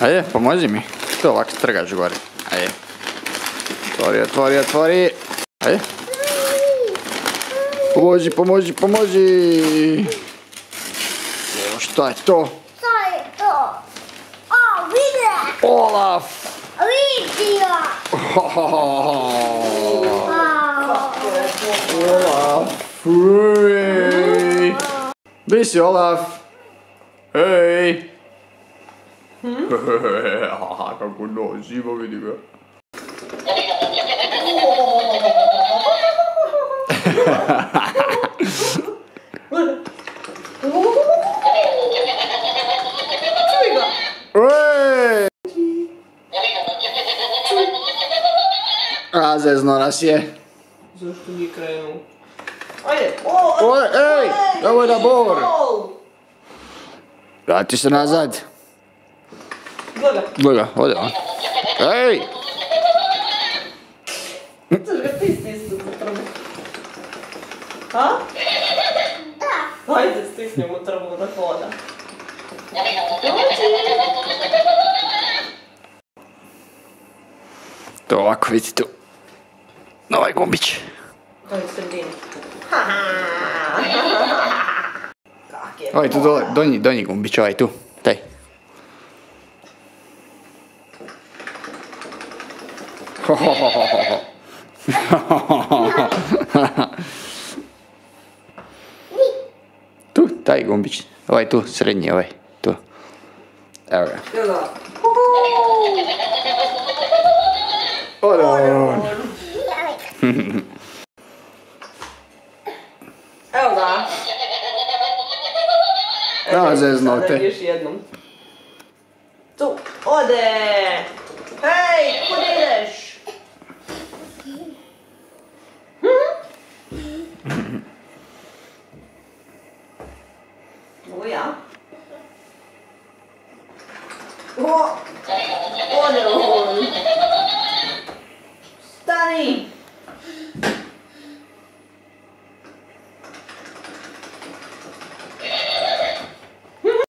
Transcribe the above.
Ajde, pomozi mi. To ovako strgaš gore. Ajde. Otvori. Ajde. Pomozi. Evo šta je to? Šta je to? O, vidi! Olaf! Vidio! Olaf! Ej! Gdje si, Olaf? Ej! Kako nosi, ima, vidi ga. Ej! A, zezno nas je. Zašto nije krenuo? Ajde! Ej! Ovo je na bor! Vrati se nazad. Gleda, ode on. Ej! Chceš ga ti stisnuti u trbu? Ha? Da. Ajde, stisni mu trbu da hoda. To ovako, vidi tu. Na ovaj gumbić. To je sredini. Ovaj tu dole, donji gumbić, ovaj tu. Taj. Tu, taj gumbić. Ovaj tu, srednji, ovaj. Tu. Evo ga. Ode on. Evo ga. Da, zezno te. Sada još jednom. Tu, ode! Hej, kud ideš? Ovo ja. Ode on. Stani!